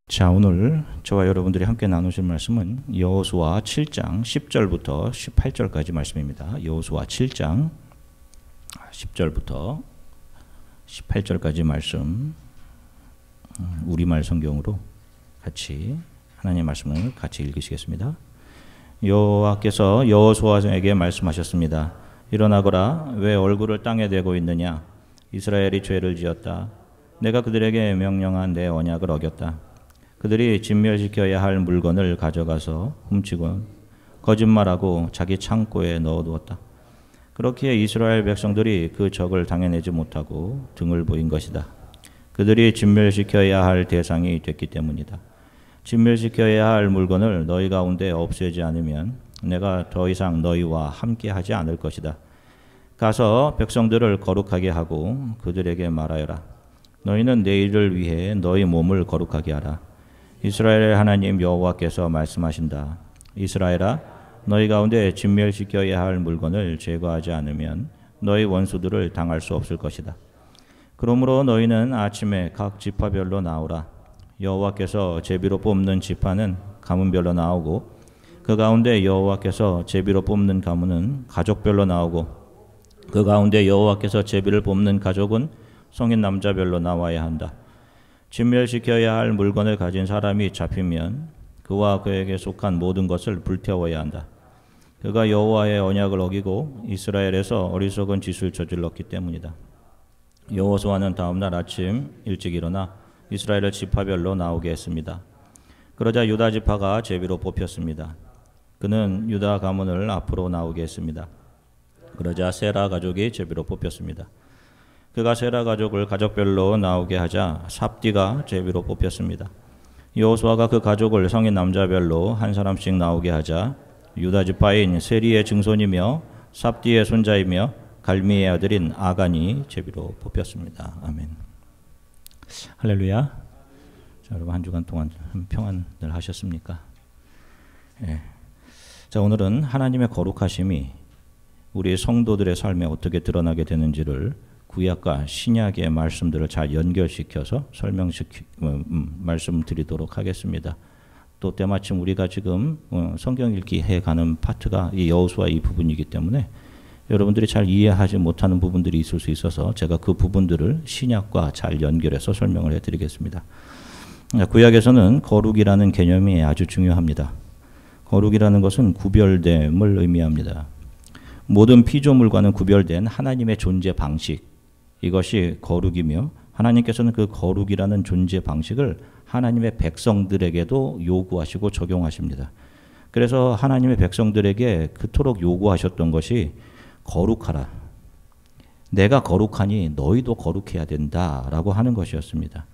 자, 오늘 저와 여러분들이 함께 나누실 말씀은 여호수아 7장 10절부터 18절까지 말씀입니다. 여호수아 7장 10절부터 18절까지 말씀, 우리말 성경으로 같이 하나님의 말씀을 같이 읽으시겠습니다. 여호와께서 여호수아에게 말씀하셨습니다. 일어나거라, 왜 얼굴을 땅에 대고 있느냐? 이스라엘이 죄를 지었다. 내가 그들에게 명령한 내 언약을 어겼다. 그들이 진멸시켜야 할 물건을 가져가서 훔치고 거짓말하고 자기 창고에 넣어두었다. 그렇기에 이스라엘 백성들이 그 적을 당해내지 못하고 등을 보인 것이다. 그들이 진멸시켜야 할 대상이 됐기 때문이다. 진멸시켜야 할 물건을 너희 가운데 없애지 않으면 내가 더 이상 너희와 함께하지 않을 것이다. 가서 백성들을 거룩하게 하고 그들에게 말하여라. 너희는 내일을 위해 너희 몸을 거룩하게 하라. 이스라엘의 하나님 여호와께서 말씀하신다. 이스라엘아, 너희 가운데 진멸시켜야 할 물건을 제거하지 않으면 너희 원수들을 당할 수 없을 것이다. 그러므로 너희는 아침에 각 지파별로 나오라. 여호와께서 제비로 뽑는 지파는 가문별로 나오고 그 가운데 여호와께서 제비로 뽑는 가문은 가족별로 나오고 그 가운데 여호와께서 제비를 뽑는 가족은 성인 남자별로 나와야 한다. 진멸시켜야 할 물건을 가진 사람이 잡히면 그와 그에게 속한 모든 것을 불태워야 한다. 그가 여호와의 언약을 어기고 이스라엘에서 어리석은 짓을 저질렀기 때문이다. 여호수아는 다음 날 아침 일찍 일어나 이스라엘을 지파별로 나오게 했습니다. 그러자 유다 지파가 제비로 뽑혔습니다. 그는 유다 가문을 앞으로 나오게 했습니다. 그러자 세라 가족이 제비로 뽑혔습니다. 그가 세라 가족을 가족별로 나오게 하자 삽디가 제비로 뽑혔습니다. 여호수아가 그 가족을 성인 남자별로 한 사람씩 나오게 하자 유다 지파인 세리의 증손이며 삽디의 손자이며 갈미의 아들인 아간이 제비로 뽑혔습니다. 아멘. 할렐루야. 자, 여러분 한 주간 동안 평안을 하셨습니까? 예. 자, 오늘은 하나님의 거룩하심이 우리 성도들의 삶에 어떻게 드러나게 되는지를 구약과 신약의 말씀들을 잘 연결시켜서 말씀드리도록 하겠습니다. 또 때마침 우리가 지금 성경 읽기 해가는 파트가 이 여호수아 이 부분이기 때문에 여러분들이 잘 이해하지 못하는 부분들이 있을 수 있어서 제가 그 부분들을 신약과 잘 연결해서 설명을 해드리겠습니다. 구약에서는 거룩이라는 개념이 아주 중요합니다. 거룩이라는 것은 구별됨을 의미합니다. 모든 피조물과는 구별된 하나님의 존재 방식, 이것이 거룩이며 하나님께서는 그 거룩이라는 존재 방식을 하나님의 백성들에게도 요구하시고 적용하십니다. 그래서 하나님의 백성들에게 그토록 요구하셨던 것이 거룩하라. 내가 거룩하니 너희도 거룩해야 된다라고 하는 것이었습니다.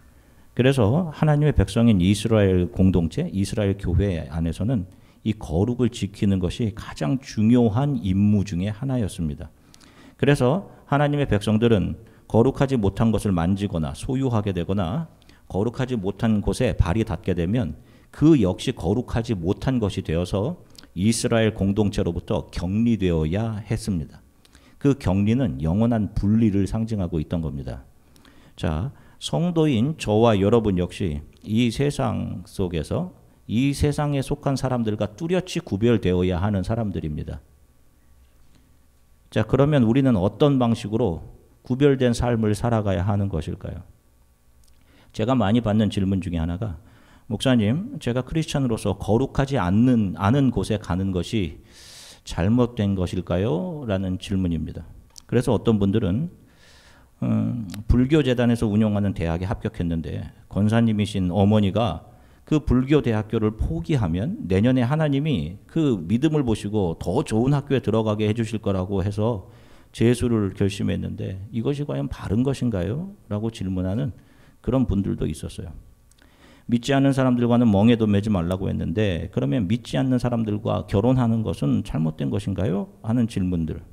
그래서 하나님의 백성인 이스라엘 공동체, 이스라엘 교회 안에서는 이 거룩을 지키는 것이 가장 중요한 임무 중에 하나였습니다. 그래서 하나님의 백성들은 거룩하지 못한 것을 만지거나 소유하게 되거나 거룩하지 못한 곳에 발이 닿게 되면 그 역시 거룩하지 못한 것이 되어서 이스라엘 공동체로부터 격리되어야 했습니다. 그 격리는 영원한 분리를 상징하고 있던 겁니다. 자, 성도인 저와 여러분 역시 이 세상 속에서 이 세상에 속한 사람들과 뚜렷이 구별되어야 하는 사람들입니다. 자, 그러면 우리는 어떤 방식으로 구별된 삶을 살아가야 하는 것일까요? 제가 많이 받는 질문 중에 하나가, 목사님, 제가 크리스찬으로서 거룩하지 않은 곳에 가는 것이 잘못된 것일까요? 라는 질문입니다. 그래서 어떤 분들은 불교재단에서 운영하는 대학에 합격했는데 권사님이신 어머니가 그 불교 대학교를 포기하면 내년에 하나님이 그 믿음을 보시고 더 좋은 학교에 들어가게 해주실 거라고 해서 재수를 결심했는데 이것이 과연 바른 것인가요? 라고 질문하는 그런 분들도 있었어요. 믿지 않는 사람들과는 멍에도 매지 말라고 했는데 그러면 믿지 않는 사람들과 결혼하는 것은 잘못된 것인가요? 하는 질문들.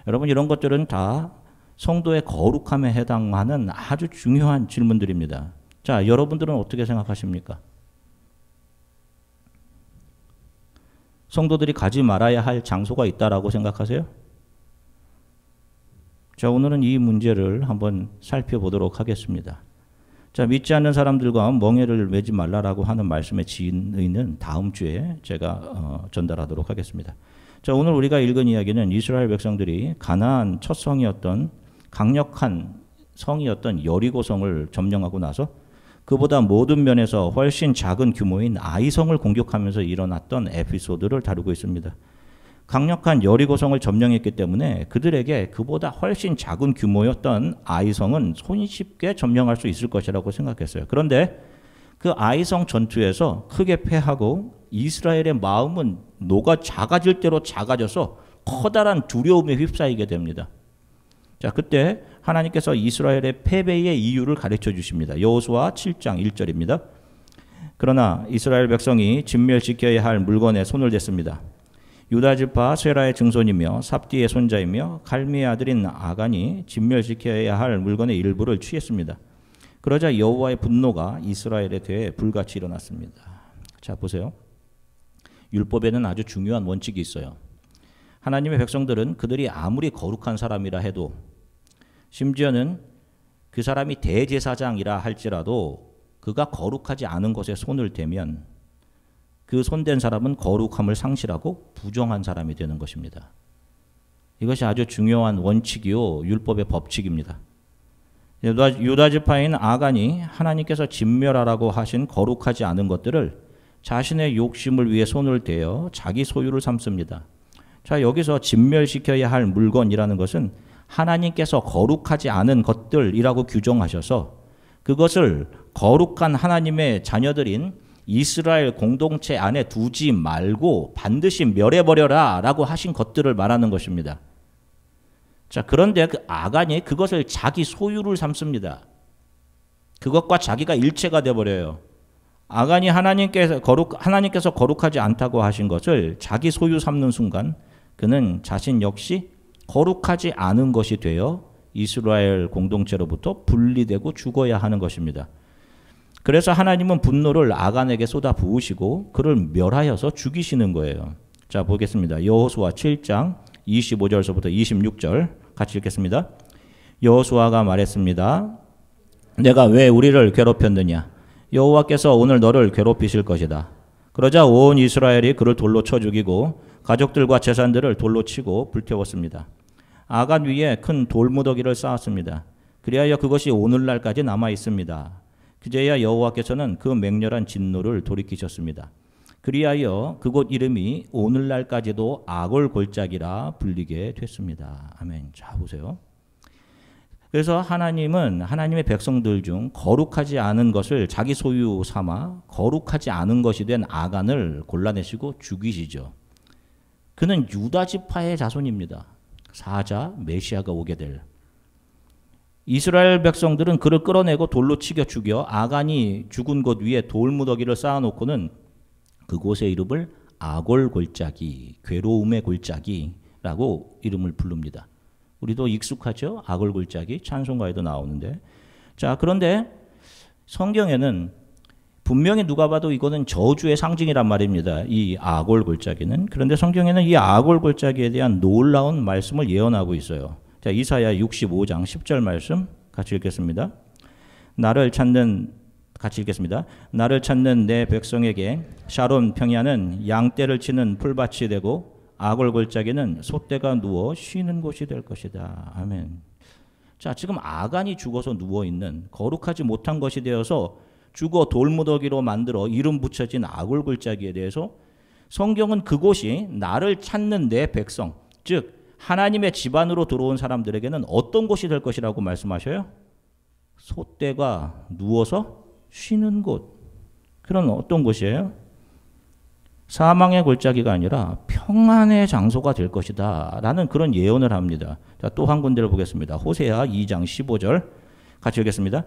여러분, 이런 것들은 다 성도의 거룩함에 해당하는 아주 중요한 질문들입니다. 자, 여러분들은 어떻게 생각하십니까? 성도들이 가지 말아야 할 장소가 있다라고 생각하세요? 자, 오늘은 이 문제를 한번 살펴보도록 하겠습니다. 자, 믿지 않는 사람들과 멍에를 매지 말라라고 하는 말씀의 진의는 다음 주에 제가 전달하도록 하겠습니다. 자, 오늘 우리가 읽은 이야기는 이스라엘 백성들이 가나안 첫 성이었던 강력한 성이었던 여리고성을 점령하고 나서 그보다 모든 면에서 훨씬 작은 규모인 아이성을 공격하면서 일어났던 에피소드를 다루고 있습니다. 강력한 여리고성을 점령했기 때문에 그들에게 그보다 훨씬 작은 규모였던 아이성은 손쉽게 점령할 수 있을 것이라고 생각했어요. 그런데 그 아이성 전투에서 크게 패하고 이스라엘의 마음은 녹아 작아질 대로 작아져서 커다란 두려움에 휩싸이게 됩니다. 자, 그때 하나님께서 이스라엘의 패배의 이유를 가르쳐 주십니다. 여호수아 7장 1절입니다. 그러나 이스라엘 백성이 진멸시켜야 할 물건에 손을 댔습니다. 유다 지파 세라의 증손이며 삽디의 손자이며 갈미의 아들인 아간이 진멸시켜야 할 물건의 일부를 취했습니다. 그러자 여호와의 분노가 이스라엘에 대해 불같이 일어났습니다. 자, 보세요. 율법에는 아주 중요한 원칙이 있어요. 하나님의 백성들은 그들이 아무리 거룩한 사람이라 해도, 심지어는 그 사람이 대제사장이라 할지라도 그가 거룩하지 않은 것에 손을 대면 그 손댄 사람은 거룩함을 상실하고 부정한 사람이 되는 것입니다. 이것이 아주 중요한 원칙이요, 율법의 법칙입니다. 유다 지파인 아간이 하나님께서 진멸하라고 하신 거룩하지 않은 것들을 자신의 욕심을 위해 손을 대어 자기 소유를 삼습니다. 자, 여기서 진멸시켜야 할 물건이라는 것은 하나님께서 거룩하지 않은 것들이라고 규정하셔서 그것을 거룩한 하나님의 자녀들인 이스라엘 공동체 안에 두지 말고 반드시 멸해버려라 라고 하신 것들을 말하는 것입니다. 자, 그런데 그 아간이 그것을 자기 소유를 삼습니다. 그것과 자기가 일체가 되어버려요. 아간이 하나님께서 거룩하지 않다고 하신 것을 자기 소유 삼는 순간 그는 자신 역시 거룩하지 않은 것이 되어 이스라엘 공동체로부터 분리되고 죽어야 하는 것입니다. 그래서 하나님은 분노를 아간에게 쏟아 부으시고 그를 멸하여서 죽이시는 거예요. 자, 보겠습니다. 여호수아 7장 25절서부터 26절 같이 읽겠습니다. 여호수아가 말했습니다. 내가 왜 우리를 괴롭혔느냐? 여호와께서 오늘 너를 괴롭히실 것이다. 그러자 온 이스라엘이 그를 돌로 쳐 죽이고 가족들과 재산들을 돌로 치고 불태웠습니다. 아간 위에 큰 돌무더기를 쌓았습니다. 그리하여 그것이 오늘날까지 남아 있습니다. 그제야 여호와께서는 그 맹렬한 진노를 돌이키셨습니다. 그리하여 그곳 이름이 오늘날까지도 아골골짜기라 불리게 됐습니다. 아멘. 자, 보세요. 그래서 하나님은 하나님의 백성들 중 거룩하지 않은 것을 자기 소유 삼아 거룩하지 않은 것이 된 아간을 골라내시고 죽이시죠. 그는 유다 지파의 자손입니다. 사자 메시아가 오게 될. 이스라엘 백성들은 그를 끌어내고 돌로 치겨 죽여 아간이 죽은 곳 위에 돌무더기를 쌓아놓고는 그곳의 이름을 아골골짜기, 괴로움의 골짜기라고 이름을 부릅니다. 우리도 익숙하죠? 아골골짜기, 찬송가에도 나오는데. 자, 그런데 성경에는 분명히 누가 봐도 이거는 저주의 상징이란 말입니다. 이 아골골짜기는. 그런데 성경에는 이 아골골짜기에 대한 놀라운 말씀을 예언하고 있어요. 자, 이사야 65장 10절 말씀 같이 읽겠습니다. 같이 읽겠습니다. 나를 찾는 내 백성에게 샤론 평야는 양떼를 치는 풀밭이 되고 아골골짜기는 솥대가 누워 쉬는 곳이 될 것이다. 아멘. 자, 지금 아간이 죽어서 누워있는 거룩하지 못한 것이 되어서 죽어 돌무더기로 만들어 이름 붙여진 아골골짜기에 대해서 성경은 그곳이 나를 찾는 내 백성, 즉 하나님의 집안으로 들어온 사람들에게는 어떤 곳이 될 것이라고 말씀하셔요? 솥대가 누워서 쉬는 곳. 그런 어떤 곳이에요? 사망의 골짜기가 아니라 평안의 장소가 될 것이다 라는 그런 예언을 합니다. 자, 또 한 군데를 보겠습니다. 호세아 2장 15절 같이 읽겠습니다.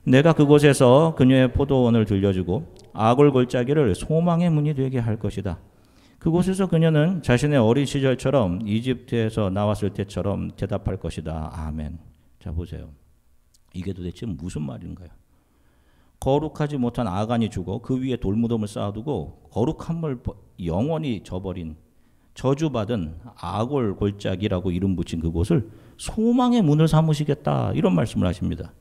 내가 그곳에서 그녀의 포도원을 들려주고 아골골짜기를 소망의 문이 되게 할 것이다. 그곳에서 그녀는 자신의 어린 시절처럼 이집트에서 나왔을 때처럼 대답할 것이다. 아멘. 자, 보세요. 이게 도대체 무슨 말인가요? 거룩하지 못한 아간이 죽어 그 위에 돌무덤을 쌓아두고 거룩함을 영원히 저버린 저주받은 아골골짜기라고 이름 붙인 그곳을 소망의 문을 삼으시겠다 이런 말씀을 하십니다.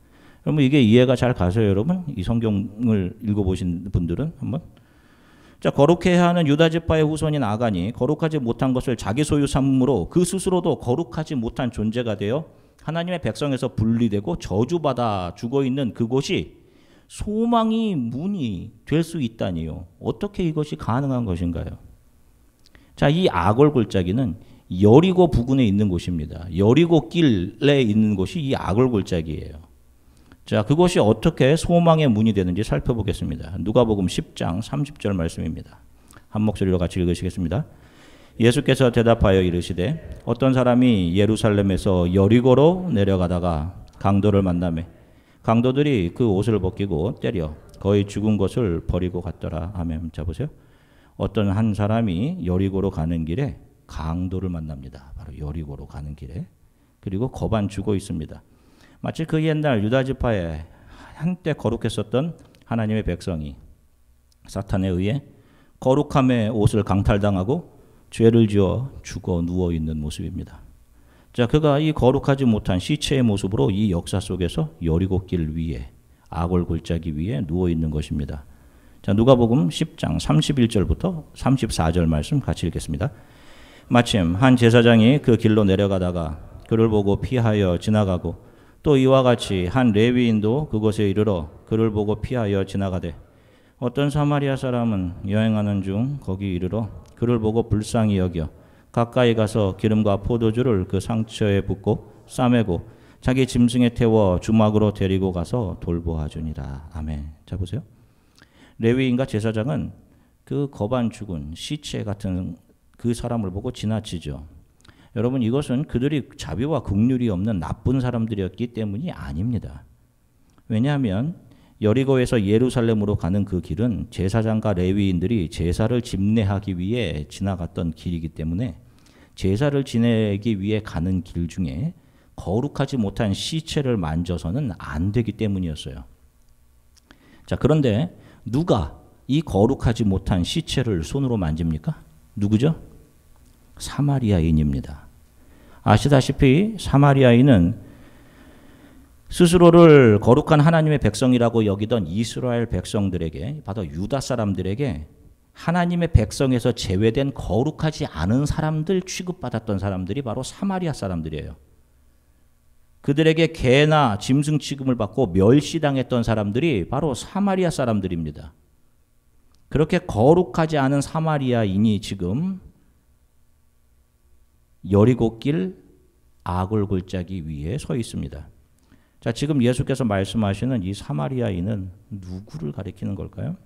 여러분 이게 이해가 잘 가세요, 여러분? 이 성경을 읽어보신 분들은 한번. 자, 거룩해야 하는 유다 지파의 후손인 아간이 거룩하지 못한 것을 자기 소유 삼음으로 그 스스로도 거룩하지 못한 존재가 되어 하나님의 백성에서 분리되고 저주받아 죽어 있는 그곳이 소망이 문이 될 수 있다니요. 어떻게 이것이 가능한 것인가요? 자, 이 아골 골짜기는 여리고 부근에 있는 곳입니다. 여리고 길에 있는 곳이 이 아골 골짜기예요. 자, 그것이 어떻게 소망의 문이 되는지 살펴보겠습니다. 누가복음 10장 30절 말씀입니다. 한 목소리로 같이 읽으시겠습니다. 예수께서 대답하여 이르시되 어떤 사람이 예루살렘에서 여리고로 내려가다가 강도를 만나매 강도들이 그 옷을 벗기고 때려 거의 죽은 것을 버리고 갔더라. 아멘. 자, 보세요. 어떤 한 사람이 여리고로 가는 길에 강도를 만납니다. 바로 여리고로 가는 길에. 그리고 거반 죽어 있습니다. 마치 그 옛날 유다 지파에 한때 거룩했었던 하나님의 백성이 사탄에 의해 거룩함의 옷을 강탈당하고 죄를 지어 죽어 누워 있는 모습입니다. 자, 그가 이 거룩하지 못한 시체의 모습으로 이 역사 속에서 여리고길 위에 아골 골짜기 위에 누워 있는 것입니다. 자, 누가복음 10장 31절부터 34절 말씀 같이 읽겠습니다. 마침 한 제사장이 그 길로 내려가다가 그를 보고 피하여 지나가고 또 이와 같이 한 레위인도 그곳에 이르러 그를 보고 피하여 지나가되 어떤 사마리아 사람은 여행하는 중 거기 이르러 그를 보고 불쌍히 여겨 가까이 가서 기름과 포도주를 그 상처에 붓고 싸매고 자기 짐승에 태워 주막으로 데리고 가서 돌보아 주니라. 아멘. 자, 보세요. 레위인과 제사장은 그 거반 죽은 시체 같은 그 사람을 보고 지나치죠. 여러분, 이것은 그들이 자비와 긍휼이 없는 나쁜 사람들이었기 때문이 아닙니다. 왜냐하면 여리고에서 예루살렘으로 가는 그 길은 제사장과 레위인들이 제사를 집례하기 위해 지나갔던 길이기 때문에 제사를 지내기 위해 가는 길 중에 거룩하지 못한 시체를 만져서는 안 되기 때문이었어요. 자, 그런데 누가 이 거룩하지 못한 시체를 손으로 만집니까? 누구죠? 사마리아인입니다. 아시다시피 사마리아인은 스스로를 거룩한 하나님의 백성이라고 여기던 이스라엘 백성들에게, 바로 유다 사람들에게 하나님의 백성에서 제외된 거룩하지 않은 사람들 취급받았던 사람들이 바로 사마리아 사람들이에요. 그들에게 개나 짐승 취급을 받고 멸시당했던 사람들이 바로 사마리아 사람들입니다. 그렇게 거룩하지 않은 사마리아인이 지금 여리고길 아골 골짜기 위에 서 있습니다. 자, 지금 예수께서 말씀하시는 이 사마리아인은 누구를 가리키는 걸까요?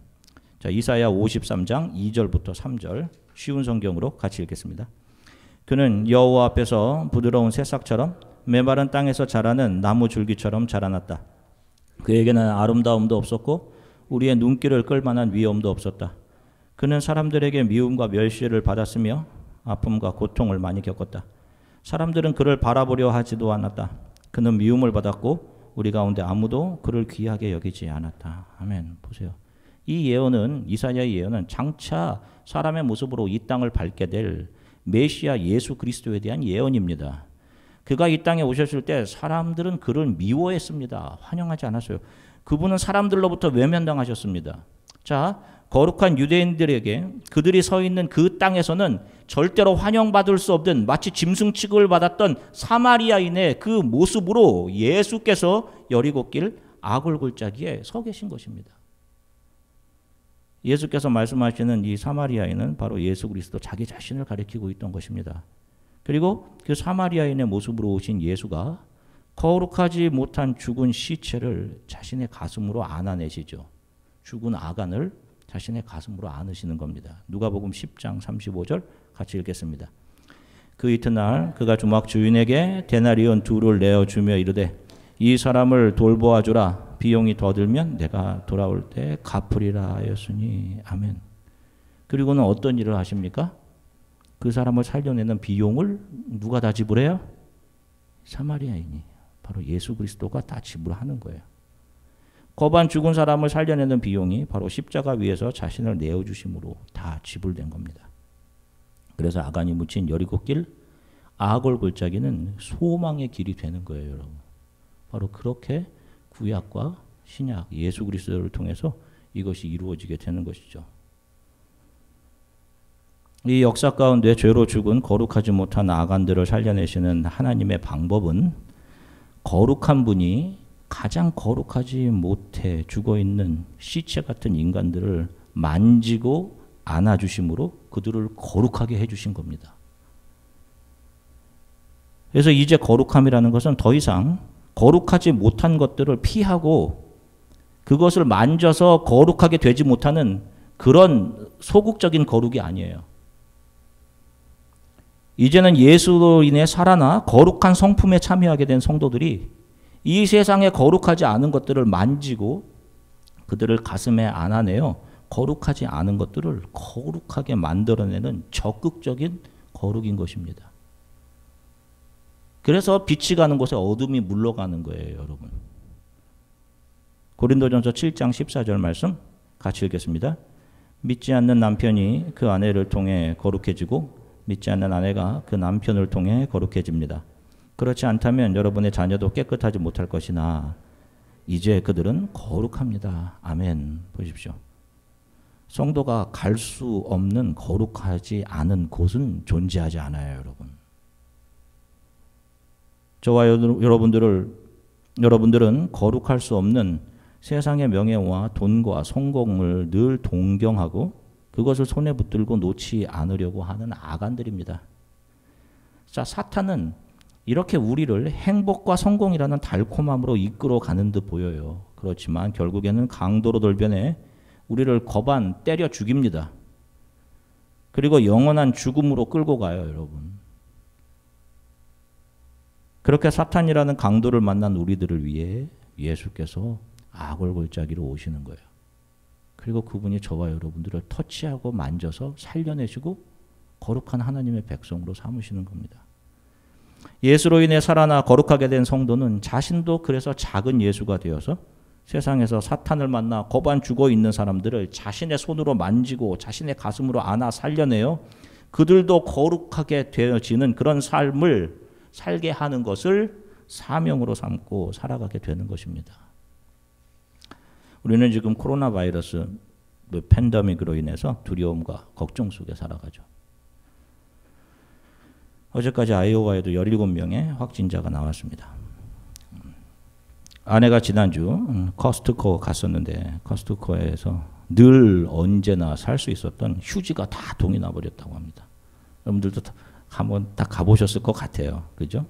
자, 이사야 53장 2절부터 3절 쉬운 성경으로 같이 읽겠습니다. 그는 여호와 앞에서 부드러운 새싹처럼 메마른 땅에서 자라는 나무 줄기처럼 자라났다. 그에게는 아름다움도 없었고 우리의 눈길을 끌만한 위엄도 없었다. 그는 사람들에게 미움과 멸시를 받았으며 아픔과 고통을 많이 겪었다. 사람들은 그를 바라보려 하지도 않았다. 그는 미움을 받았고 우리 가운데 아무도 그를 귀하게 여기지 않았다. 아멘. 보세요. 이 예언은, 이사야의 예언은 장차 사람의 모습으로 이 땅을 밟게 될 메시아 예수 그리스도에 대한 예언입니다. 그가 이 땅에 오셨을 때 사람들은 그를 미워했습니다. 환영하지 않았어요. 그분은 사람들로부터 외면당하셨습니다. 자, 거룩한 유대인들에게 그들이 서 있는 그 땅에서는 절대로 환영받을 수 없는 마치 짐승 취급을 받았던 사마리아인의 그 모습으로 예수께서 여리고길 아골 골짜기에 서 계신 것입니다. 예수께서 말씀하시는 이 사마리아인은 바로 예수 그리스도 자기 자신을 가리키고 있던 것입니다. 그리고 그 사마리아인의 모습으로 오신 예수가 거룩하지 못한 죽은 시체를 자신의 가슴으로 안아내시죠. 죽은 아간을 자신의 가슴으로 안으시는 겁니다. 누가복음 10장 35절 같이 읽겠습니다. 그 이튿날 그가 주막 주인에게 데나리온 2를 내어주며 이르되 이 사람을 돌보아 주라. 비용이 더 들면 내가 돌아올 때 갚으리라 하였으니. 아멘. 그리고는 어떤 일을 하십니까? 그 사람을 살려내는 비용을 누가 다 지불해요? 사마리아인이, 바로 예수 그리스도가 다 지불하는 거예요. 거반 죽은 사람을 살려내는 비용이 바로 십자가 위에서 자신을 내어주심으로 다 지불된 겁니다. 그래서 아간이 묻힌 여리고길 아골 골짜기는 소망의 길이 되는 거예요, 여러분. 바로 그렇게 구약과 신약 예수 그리스도를 통해서 이것이 이루어지게 되는 것이죠. 이 역사 가운데 죄로 죽은 거룩하지 못한 아간들을 살려내시는 하나님의 방법은 거룩한 분이 가장 거룩하지 못해 죽어있는 시체 같은 인간들을 만지고 안아주심으로 그들을 거룩하게 해주신 겁니다. 그래서 이제 거룩함이라는 것은 더 이상 거룩하지 못한 것들을 피하고 그것을 만져서 거룩하게 되지 못하는 그런 소극적인 거룩이 아니에요. 이제는 예수로 인해 살아나 거룩한 성품에 참여하게 된 성도들이 이 세상에 거룩하지 않은 것들을 만지고 그들을 가슴에 안아내어 거룩하지 않은 것들을 거룩하게 만들어내는 적극적인 거룩인 것입니다. 그래서 빛이 가는 곳에 어둠이 물러가는 거예요, 여러분. 고린도전서 7장 14절 말씀 같이 읽겠습니다. 믿지 않는 남편이 그 아내를 통해 거룩해지고 믿지 않는 아내가 그 남편을 통해 거룩해집니다. 그렇지 않다면 여러분의 자녀도 깨끗하지 못할 것이나 이제 그들은 거룩합니다. 아멘. 보십시오. 성도가 갈 수 없는 거룩하지 않은 곳은 존재하지 않아요, 여러분. 저와 여러분들은 거룩할 수 없는 세상의 명예와 돈과 성공을 늘 동경하고 그것을 손에 붙들고 놓지 않으려고 하는 아간들입니다. 자, 사탄은 이렇게 우리를 행복과 성공이라는 달콤함으로 이끌어 가는 듯 보여요. 그렇지만 결국에는 강도로 돌변해 우리를 거반 때려 죽입니다. 그리고 영원한 죽음으로 끌고 가요, 여러분. 그렇게 사탄이라는 강도를 만난 우리들을 위해 예수께서 악을 골짜기로 오시는 거예요. 그리고 그분이 저와 여러분들을 터치하고 만져서 살려내시고 거룩한 하나님의 백성으로 삼으시는 겁니다. 예수로 인해 살아나 거룩하게 된 성도는 자신도 그래서 작은 예수가 되어서 세상에서 사탄을 만나 거반 죽어 있는 사람들을 자신의 손으로 만지고 자신의 가슴으로 안아 살려내어 그들도 거룩하게 되어지는 그런 삶을 살게 하는 것을 사명으로 삼고 살아가게 되는 것입니다. 우리는 지금 코로나 바이러스 팬데믹으로 인해서 두려움과 걱정 속에 살아가죠. 어제까지 아이오와에도 17명의 확진자가 나왔습니다. 아내가 지난주 커스트코 갔었는데 커스트코에서 늘 언제나 살 수 있었던 휴지가 다 동이 나버렸다고 합니다. 여러분들도 한번 다 가보셨을 것 같아요. 그죠?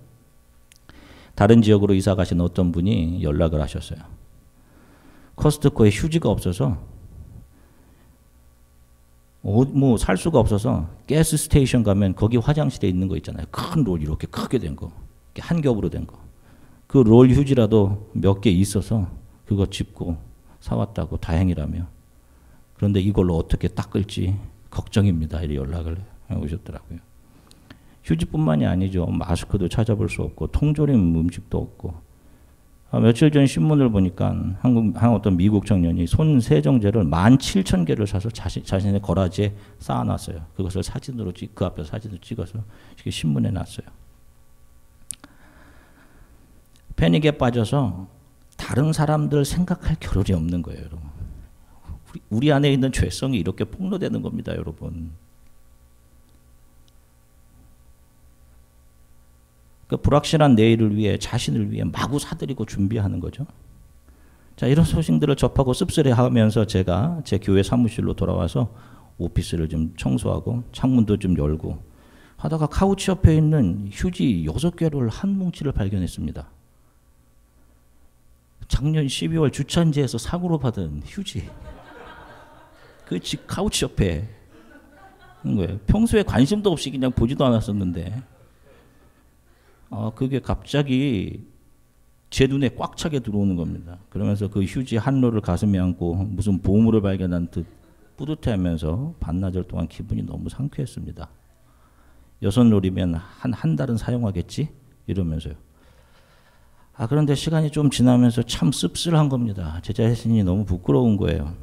다른 지역으로 이사 가신 어떤 분이 연락을 하셨어요. 커스트코에 휴지가 없어서 뭐 살 수가 없어서 가스 스테이션 가면 거기 화장실에 있는 거 있잖아요. 큰 롤 이렇게 크게 된 거. 한 겹으로 된 거. 그 롤 휴지라도 몇 개 있어서 그거 짚고 사왔다고 다행이라며. 그런데 이걸로 어떻게 닦을지 걱정입니다. 이렇게 연락을 오셨더라고요. 휴지뿐만이 아니죠. 마스크도 찾아볼 수 없고 통조림 음식도 없고. 며칠 전 신문을 보니까 한 어떤 미국 청년이 손 세정제를 17,000개를 사서 자신의 거라지에 쌓아놨어요. 그것을 사진으로 그 앞에서 사진을 찍어서 신문에 놨어요. 패닉에 빠져서 다른 사람들 생각할 겨를이 없는 거예요, 여러분. 우리 안에 있는 죄성이 이렇게 폭로되는 겁니다, 여러분. 그 불확실한 내일을 위해 자신을 위해 마구 사들이고 준비하는 거죠. 자, 이런 소식들을 접하고 씁쓸해하면서 제가 제 교회 사무실로 돌아와서 오피스를 좀 청소하고 창문도 좀 열고 하다가 카우치 옆에 있는 휴지 6개를 한 뭉치를 발견했습니다. 작년 12월 주천지에서 상으로 받은 휴지. 그 집 카우치 옆에 있는 거예요. 평소에 관심도 없이 그냥 보지도 않았었는데 그게 갑자기 제 눈에 꽉 차게 들어오는 겁니다. 그러면서 그 휴지 한 롤을 가슴에 안고 무슨 보물을 발견한 듯 뿌듯해하면서 반나절 동안 기분이 너무 상쾌했습니다. 6롤이면 한 달은 사용하겠지? 이러면서요. 그런데 시간이 좀 지나면서 참 씁쓸한 겁니다. 제 자신이 너무 부끄러운 거예요.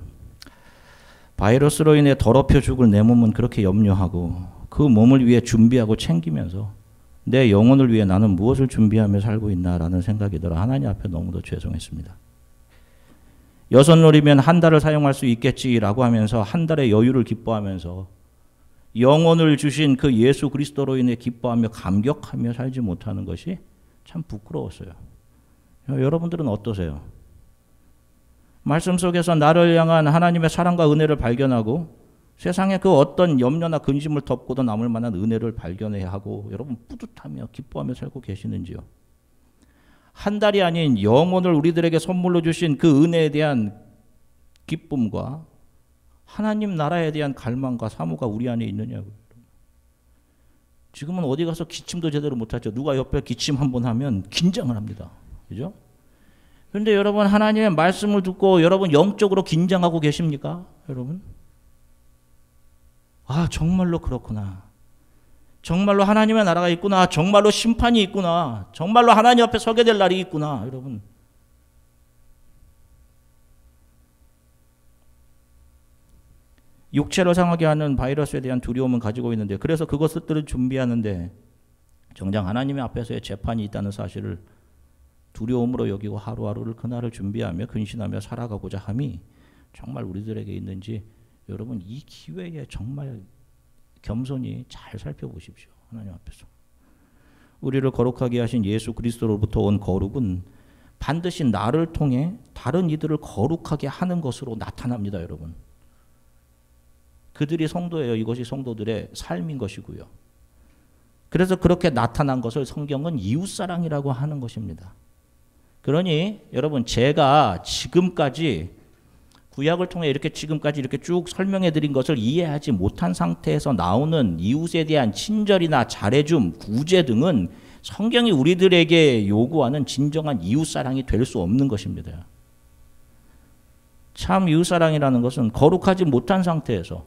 바이러스로 인해 더럽혀 죽을 내 몸은 그렇게 염려하고 그 몸을 위해 준비하고 챙기면서 내 영혼을 위해 나는 무엇을 준비하며 살고 있나라는 생각이 들어 하나님 앞에 너무도 죄송했습니다. 6놀이면 한 달을 사용할 수 있겠지라고 하면서 한 달의 여유를 기뻐하면서 영혼을 주신 그 예수 그리스도로 인해 기뻐하며 감격하며 살지 못하는 것이 참 부끄러웠어요. 여러분들은 어떠세요? 말씀 속에서 나를 향한 하나님의 사랑과 은혜를 발견하고 세상에 그 어떤 염려나 근심을 덮고도 남을 만한 은혜를 발견해야 하고 여러분 뿌듯하며 기뻐하며 살고 계시는지요? 한 달이 아닌 영혼을 우리들에게 선물로 주신 그 은혜에 대한 기쁨과 하나님 나라에 대한 갈망과 사모가 우리 안에 있느냐고요. 지금은 어디 가서 기침도 제대로 못하죠. 누가 옆에 기침 한번 하면 긴장을 합니다. 그죠? 그런데 여러분 하나님의 말씀을 듣고 여러분 영적으로 긴장하고 계십니까? 여러분? 아, 정말로 그렇구나. 정말로 하나님의 나라가 있구나. 정말로 심판이 있구나. 정말로 하나님 앞에 서게 될 날이 있구나. 여러분. 육체를 상하게 하는 바이러스에 대한 두려움은 가지고 있는데 그래서 그것들을 준비하는데 정작 하나님의 앞에서의 재판이 있다는 사실을 두려움으로 여기고 하루하루를 그날을 준비하며 근신하며 살아가고자 함이 정말 우리들에게 있는지 여러분 이 기회에 정말 겸손히 잘 살펴보십시오. 하나님 앞에서. 우리를 거룩하게 하신 예수 그리스도로부터 온 거룩은 반드시 나를 통해 다른 이들을 거룩하게 하는 것으로 나타납니다. 여러분. 그들이 성도예요. 이것이 성도들의 삶인 것이고요. 그래서 그렇게 나타난 것을 성경은 이웃사랑이라고 하는 것입니다. 그러니 여러분 제가 지금까지 구약을 통해 이렇게 지금까지 이렇게 쭉 설명해 드린 것을 이해하지 못한 상태에서 나오는 이웃에 대한 친절이나 잘해줌, 구제 등은 성경이 우리들에게 요구하는 진정한 이웃사랑이 될 수 없는 것입니다. 참 이웃사랑이라는 것은 거룩하지 못한 상태에서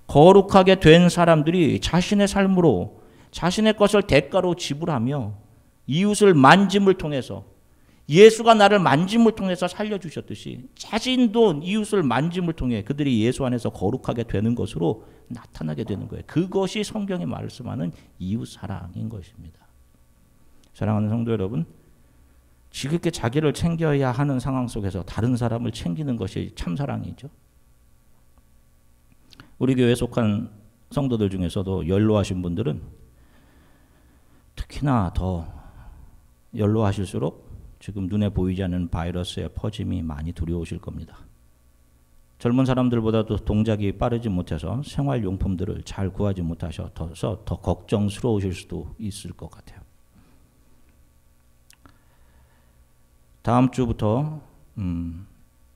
거룩하게 된 사람들이 자신의 삶으로 자신의 것을 대가로 지불하며 이웃을 만짐을 통해서 예수가 나를 만짐을 통해서 살려주셨듯이 자신도 이웃을 만짐을 통해 그들이 예수 안에서 거룩하게 되는 것으로 나타나게 되는 거예요. 그것이 성경이 말씀하는 이웃사랑인 것입니다. 사랑하는 성도 여러분, 지극히 자기를 챙겨야 하는 상황 속에서 다른 사람을 챙기는 것이 참사랑이죠. 우리 교회에 속한 성도들 중에서도 연로하신 분들은 특히나 더 연로하실수록 지금 눈에 보이지 않는 바이러스의 퍼짐이 많이 두려우실 겁니다. 젊은 사람들보다도 동작이 빠르지 못해서 생활용품들을 잘 구하지 못하셔서 더 걱정스러우실 수도 있을 것 같아요. 다음 주부터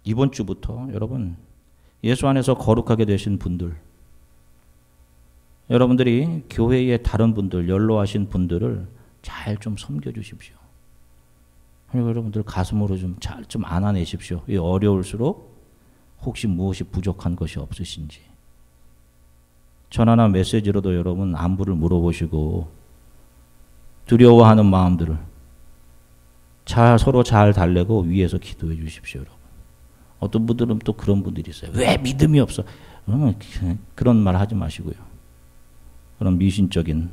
이번 주부터 여러분 예수 안에서 거룩하게 되신 분들, 여러분들이 교회의 다른 분들, 연로하신 분들을 잘 좀 섬겨주십시오. 그리고 여러분들 가슴으로 좀 잘 좀 안아내십시오. 이 어려울수록 혹시 무엇이 부족한 것이 없으신지. 전화나 메시지로도 여러분 안부를 물어보시고 두려워하는 마음들을 서로 잘 달래고 위에서 기도해 주십시오. 여러분. 어떤 분들은 또 그런 분들이 있어요. 왜 믿음이 없어? 그러면 그런 말 하지 마시고요. 그런 미신적인,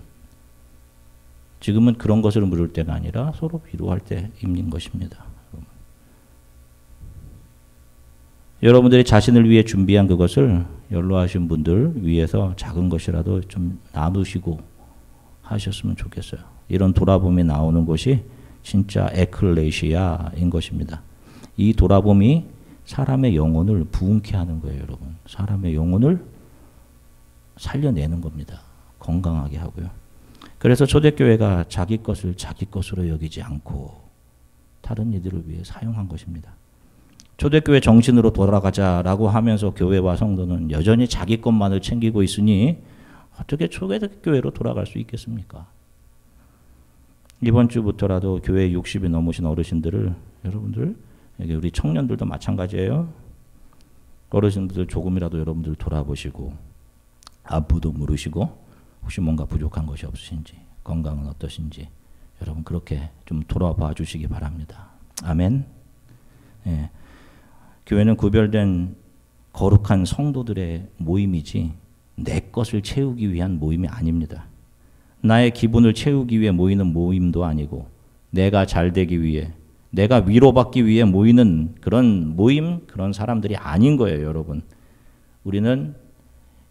지금은 그런 것을 물을 때가 아니라 서로 위로할 때인 것입니다. 여러분들이 자신을 위해 준비한 그것을 연로하신 분들 위해서 작은 것이라도 좀 나누시고 하셨으면 좋겠어요. 이런 돌아봄이 나오는 것이 진짜 에클레시아인 것입니다. 이 돌아봄이 사람의 영혼을 부흥케 하는 거예요, 여러분. 사람의 영혼을 살려내는 겁니다. 건강하게 하고요. 그래서 초대교회가 자기 것을 자기 것으로 여기지 않고 다른 이들을 위해 사용한 것입니다. 초대교회 정신으로 돌아가자라고 하면서 교회와 성도는 여전히 자기 것만을 챙기고 있으니 어떻게 초대교회로 돌아갈 수 있겠습니까? 이번 주부터라도 교회 60이 넘으신 어르신들을 여러분들, 여기 우리 청년들도 마찬가지예요. 어르신들 조금이라도 여러분들 돌아보시고 안부도 물으시고 혹시 뭔가 부족한 것이 없으신지, 건강은 어떠신지 여러분 그렇게 좀 돌아봐 주시기 바랍니다. 아멘. 예. 교회는 구별된 거룩한 성도들의 모임이지 내 것을 채우기 위한 모임이 아닙니다. 나의 기분을 채우기 위해 모이는 모임도 아니고 내가 잘 되기 위해, 내가 위로받기 위해 모이는 그런 모임, 그런 사람들이 아닌 거예요, 여러분. 우리는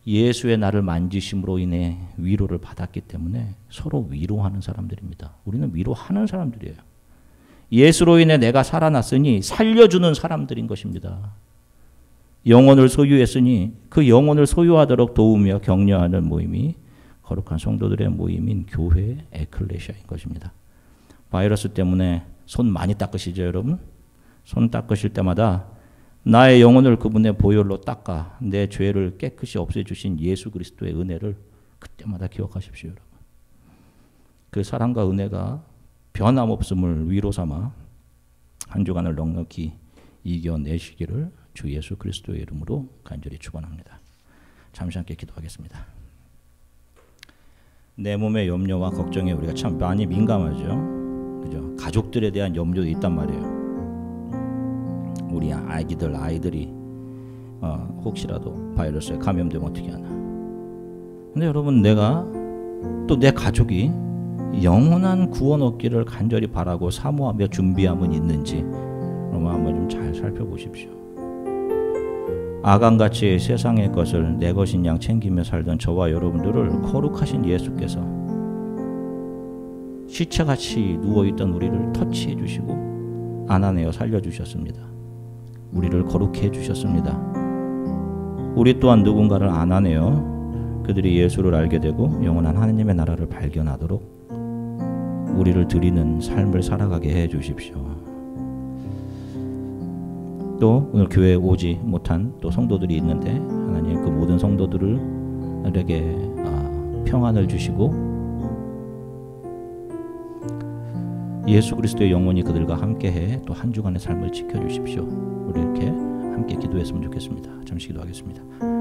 예수의 나를 만지심으로 인해 위로를 받았기 때문에 서로 위로하는 사람들입니다. 우리는 위로하는 사람들이에요. 예수로 인해 내가 살아났으니 살려주는 사람들인 것입니다. 영혼을 소유했으니 그 영혼을 소유하도록 도우며 격려하는 모임이 거룩한 성도들의 모임인 교회 에클레시아인 것입니다. 바이러스 때문에 손 많이 닦으시죠, 여러분? 손 닦으실 때마다 나의 영혼을 그분의 보혈로 닦아 내 죄를 깨끗이 없애주신 예수 그리스도의 은혜를 그때마다 기억하십시오, 여러분. 그 사랑과 은혜가 변함없음을 위로 삼아 한 주간을 넉넉히 이겨내시기를 주 예수 그리스도의 이름으로 간절히 축원합니다. 잠시 함께 기도하겠습니다. 내 몸의 염려와 걱정에 우리가 참 많이 민감하죠. 그죠? 가족들에 대한 염려도 있단 말이에요. 우리 아이들이 혹시라도 바이러스에 감염되면 어떻게 하나. 근데 여러분, 내가 또 내 가족이 영원한 구원 얻기를 간절히 바라고 사모하며 준비함은 있는지 여러분 한번 좀 잘 살펴보십시오. 아간같이 세상의 것을 내 것인 양 챙기며 살던 저와 여러분들을 거룩하신 예수께서 시체같이 누워있던 우리를 터치해 주시고 안아내어 살려주셨습니다. 우리를 거룩해 주셨습니다. 우리 또한 누군가를 안아내어 그들이 예수를 알게 되고 영원한 하나님의 나라를 발견하도록 우리를 드리는 삶을 살아가게 해 주십시오. 또 오늘 교회에 오지 못한 또 성도들이 있는데 하나님 그 모든 성도들에게 평안을 주시고 예수 그리스도의 영혼이 그들과 함께해 또 한 주간의 삶을 지켜주십시오. 우리 이렇게 함께 기도했으면 좋겠습니다. 잠시 기도하겠습니다.